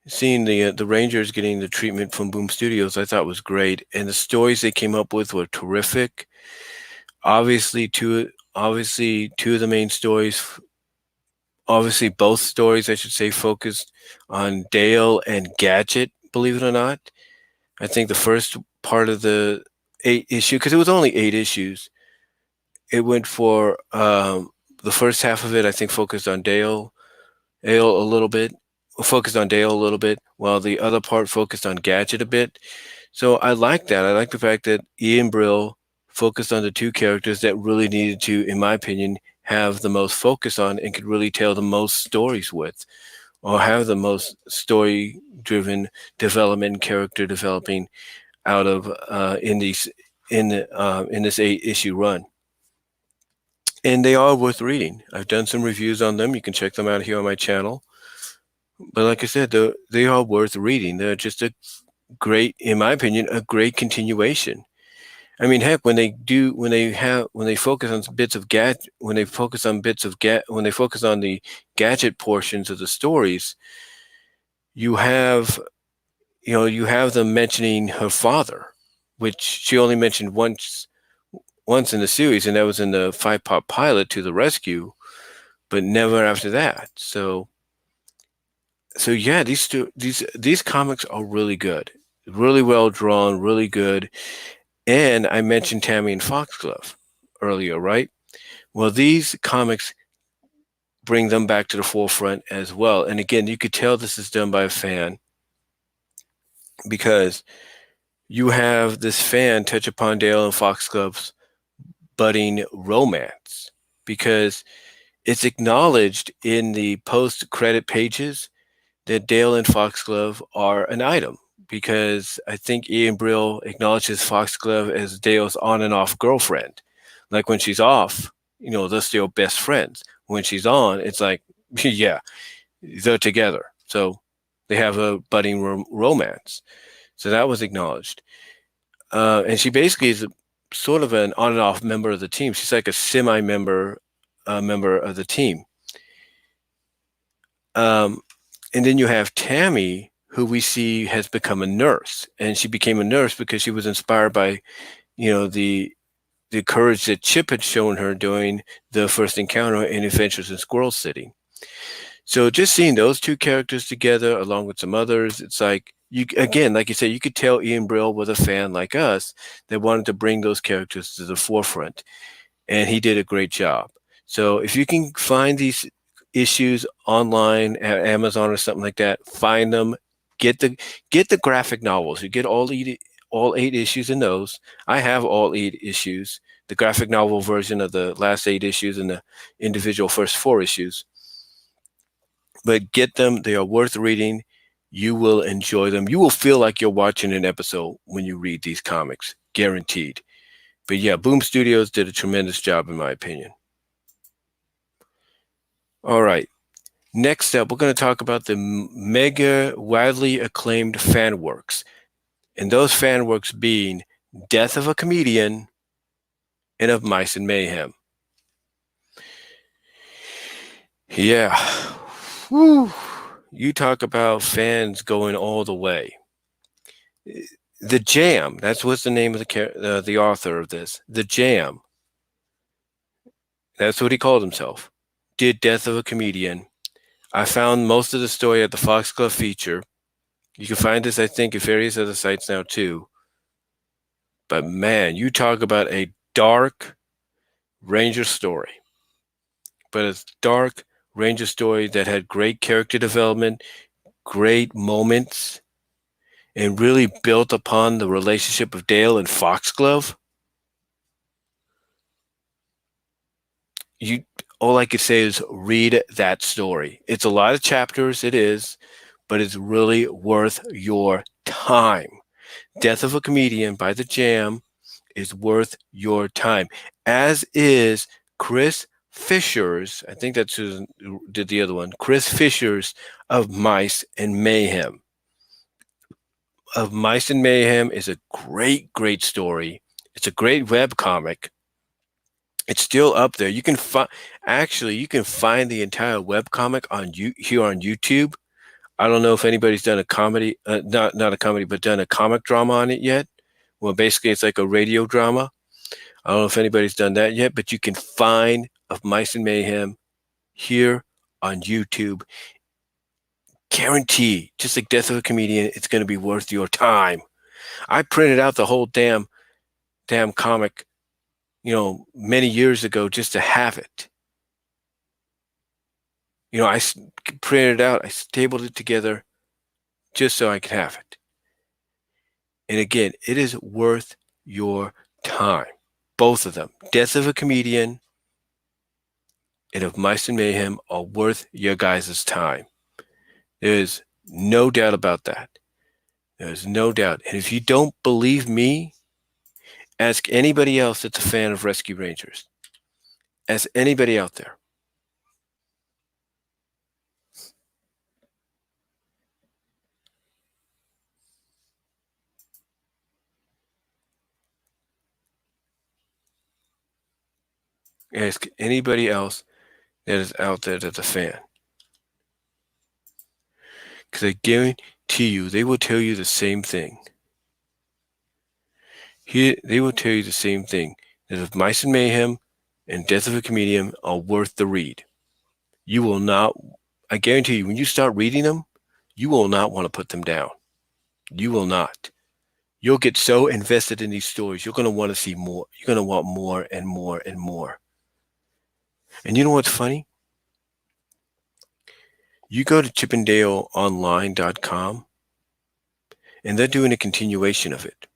the Rangers getting the treatment from Boom Studios, I thought was great, and the stories they came up with were terrific. Obviously, two of the main stories, obviously both stories, I should say, focused on Dale and Gadget. Believe it or not, I think the first part of the 8-issue, because it was only 8 issues, it went for the first half of it, I think, focused on Dale a little bit, focused on Dale a little bit, while the other part focused on Gadget a bit. So I like that. I like the fact that Ian Brill focused on the two characters that really needed to, in my opinion, have the most focus on and could really tell the most stories with, or have the most story-driven development, character developing out of in this 8-issue run. And they are worth reading. I've done some reviews on them. You can check them out here on my channel. But like I said, they are worth reading. They're just in my opinion, a great continuation. I mean, heck, when they focus on bits of when they focus on the Gadget portions of the stories, you have them mentioning her father. which she only mentioned once in the series, and that was in the 5-part pilot, To the Rescue, but never after that. So yeah, these comics are really good, really well drawn, really good. And I mentioned Tammy and Foxglove earlier, right? Well, these comics bring them back to the forefront as well. And again, you could tell this is done by a fan, because you have this fan touch upon Dale and Foxglove's budding romance, because it's acknowledged in the post-credit pages that Dale and Foxglove are an item, because I think Ian Brill acknowledges Foxglove as Dale's on and off girlfriend. Like when she's off, they're still best friends. When she's on, it's like, yeah, they're together. So they have a budding romance. So that was acknowledged. And she basically is sort of an on and off member of the team. She's like a semi-member member of the team. And then you have Tammy, who we see has become a nurse, and she became a nurse because she was inspired by, the courage that Chip had shown her during the first encounter in Adventures in Squirrel City. So just seeing those two characters together, along with some others, it's like, like you said, you could tell Ian Brill was a fan like us that wanted to bring those characters to the forefront, and he did a great job. So if you can find these issues online at Amazon or something like that, find them, get the graphic novels. You get all eight issues in those. I have all 8 issues, the graphic novel version of the last 8 issues and the individual first 4 issues. But get them. They are worth reading. You will enjoy them. You will feel like you're watching an episode when you read these comics, guaranteed. But yeah, Boom Studios did a tremendous job, in my opinion. All right. Next up, we're going to talk about the mega widely acclaimed fan works. And those fan works being Death of a Comedian and Of Mice and Mayhem. Yeah. Whew. You talk about fans going all the way. The Jam, that's what's the name of the author of this. The Jam, that's what he called himself, did Death of a Comedian. I found most of the story at the Foxglove feature. You can find this, I think, at various other sites now too. But man, you talk about a dark Ranger story. But a dark Ranger story that had great character development, great moments, and really built upon the relationship of Dale and Foxglove. All I could say is read that story. It's a lot of chapters, it is, but it's really worth your time. Death of a Comedian by The Jam is worth your time, as is Chris Fisher's, I think that's who did the other one, Chris Fisher's Of Mice and Mayhem. Of Mice and Mayhem is a great, great story. It's a great web comic. It's still up there. You can find the entire web comic here on YouTube. I don't know if anybody's done a comedy, not a comedy, but done a comic drama on it yet. Well, basically, it's like a radio drama. I don't know if anybody's done that yet, but you can find Of Mice and Mayhem here on YouTube. Guarantee, just like Death of a Comedian, it's going to be worth your time. I printed out the whole damn comic, many years ago just to have it. I printed it out, I stapled it together just so I could have it. And again, it is worth your time. Both of them, Death of a Comedian and Of Mice and Mayhem, are worth your guys' time. There's no doubt about that. There's no doubt. And if you don't believe me, ask anybody else that's a fan of Rescue Rangers. Ask anybody out there. Ask anybody else that is out there that's a fan. Because I guarantee you, they will tell you the same thing. They will tell you the same thing. That if Mice and Mayhem and Death of a Comedian are worth the read. You will not, I guarantee you, when you start reading them, you will not want to put them down. You will not. You'll get so invested in these stories, you're going to want to see more. You're going to want more and more and more. And you know what's funny? You go to chippendaleonline.com and they're doing a continuation of it.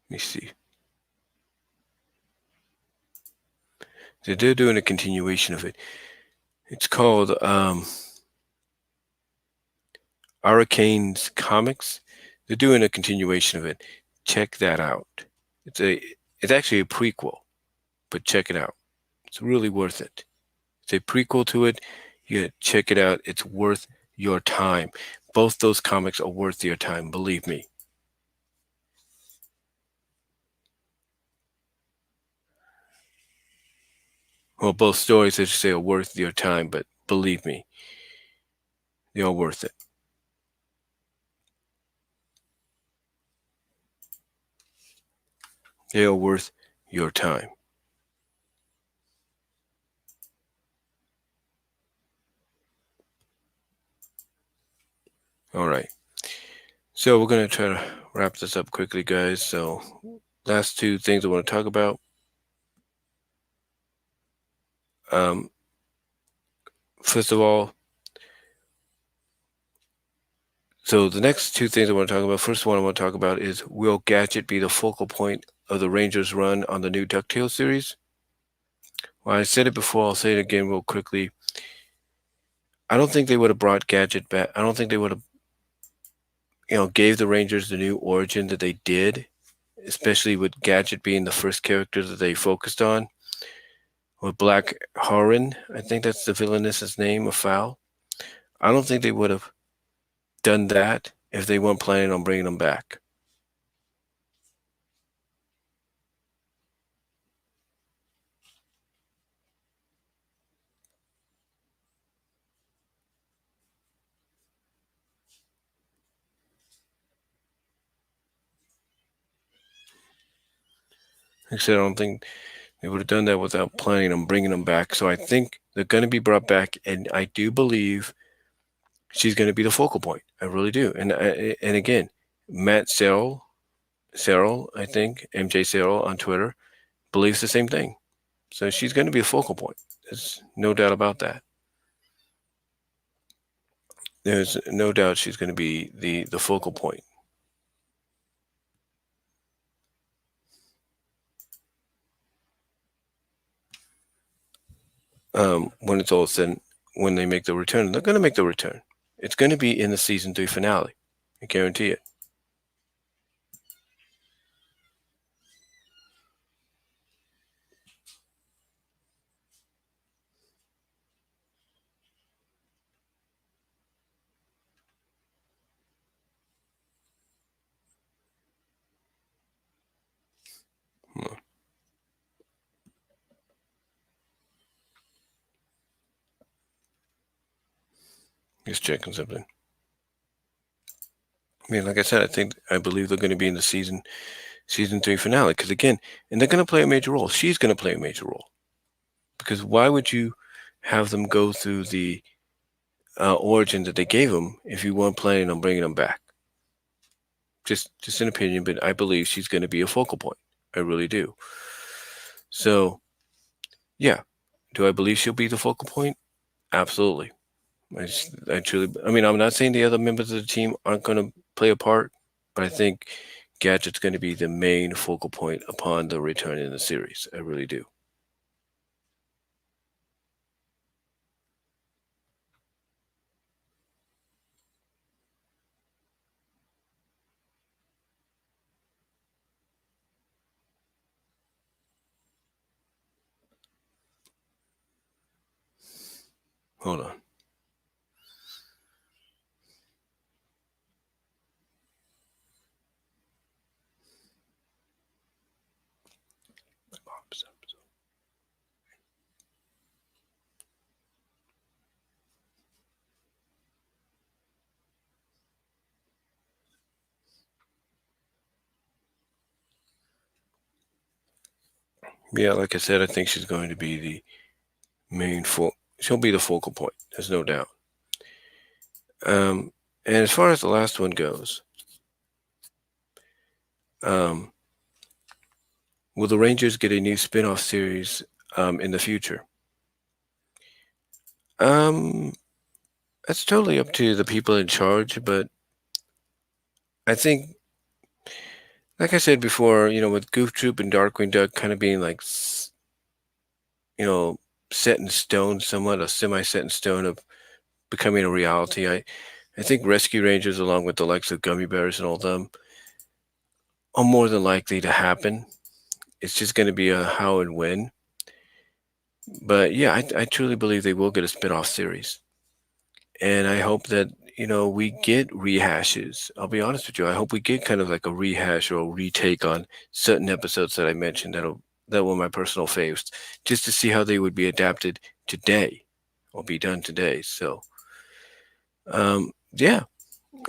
Let me see. They're doing a continuation of it. It's called Hurricanes Comics. They're doing a continuation of it. Check that out. It's actually a prequel, but check it out. It's really worth it. It's a prequel to it. You gotta check it out. It's worth your time. Both those comics are worth your time, believe me. Well, both stories, I should say, are worth your time, but believe me, they are worth it. They are worth your time. All right. So we're going to try to wrap this up quickly, guys. So last two things I want to talk about. First of all, so the next two things I want to talk about, first one I want to talk about is, will Gadget be the focal point of the Rangers run on the new DuckTales series? Well, I said it before, I'll say it again real quickly. I don't think they would have brought Gadget back. I don't think they would have, gave the Rangers the new origin that they did, especially with Gadget being the first character that they focused on. With Black Horin, I think that's the villainess's name, of Foul. I don't think they would have done that if they weren't planning on bringing them back. Like I said, I don't think they would have done that without planning on bringing them back. So I think they're going to be brought back, and I do believe she's going to be the focal point. I really do. And again, Matt Serrell, I think, MJ Serrell on Twitter, believes the same thing. So she's going to be a focal point. There's no doubt about that. There's no doubt she's going to be the focal point. When it's all said, when they make the return, they're going to make the return. It's going to be in the season 3 finale. I guarantee it. Just checking something. I mean, like I said, I believe they're going to be in the season 3 finale, because again, and they're going to play a major role. She's going to play a major role, because why would you have them go through the origin that they gave them if you weren't planning on bringing them back? Just an opinion, but I believe she's going to be a focal point. I really do. So, yeah, do I believe she'll be the focal point? Absolutely. I truly. I mean, I'm not saying the other members of the team aren't going to play a part, but I think Gadget's going to be the main focal point upon the return in the series. I really do. Hold on. Yeah, like I said, I think she's going to be the she'll be the focal point. There's no doubt. And as far as the last one goes, um, will the Rangers get a new spin-off series in the future? Um, that's totally up to the people in charge, but I think, like I said before, with Goof Troop and Darkwing Duck kind of being like, set in stone, somewhat a semi-set in stone of becoming a reality. I think Rescue Rangers, along with the likes of Gummy Bears and all them, are more than likely to happen. It's just going to be a how and when. But yeah, I truly believe they will get a spin-off series. And I hope that, we get rehashes. I'll be honest with you. I hope we get kind of like a rehash or a retake on certain episodes that I mentioned that were my personal faves, just to see how they would be adapted today or be done today. So, yeah,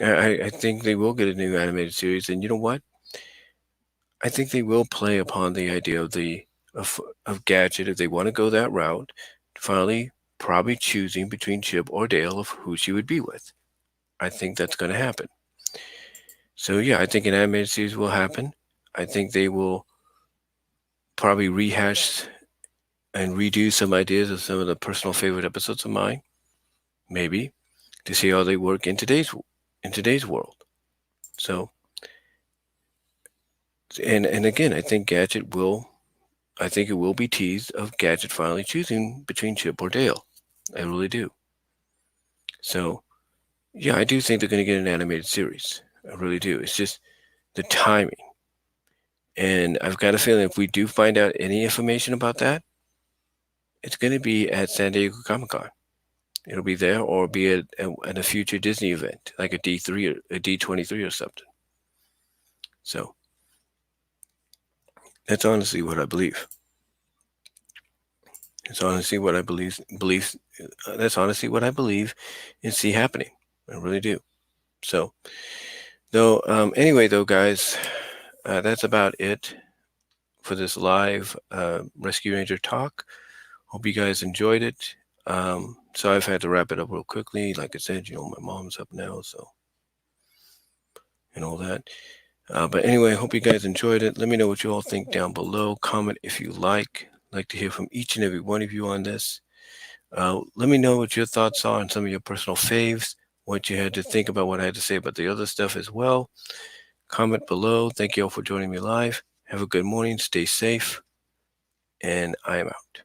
I think they will get a new animated series. And you know what? I think they will play upon the idea of Gadget if they want to go that route. Finally, probably choosing between Chip or Dale of who she would be with. I think that's going to happen. So yeah, I think an animated series will happen. I think they will probably rehash and redo some ideas of some of the personal favorite episodes of mine, maybe, to see how they work in today's world. So, and again, I think it will be teased of Gadget finally choosing between Chip or Dale. I really do. So, yeah, I do think they're going to get an animated series. I really do. It's just the timing. And I've got a feeling if we do find out any information about that, it's going to be at San Diego Comic Con. It'll be there or be at a future Disney event, like a D3 or a D23 or something. So that's honestly what I believe. It's honestly what I believe. That's honestly what I believe and see happening. I really do. So, though, anyway, though, guys, that's about it for this live Rescue Ranger talk. Hope you guys enjoyed it. So I've had to wrap it up real quickly. Like I said, my mom's up now, so and all that. But anyway, I hope you guys enjoyed it. Let me know what you all think down below. Comment if you like. I'd like to hear from each and every one of you on this. Let me know what your thoughts are on some of your personal faves, what you had to think about what I had to say about the other stuff as well. Comment below. Thank you all for joining me live. Have a good morning. Stay safe. And I am out.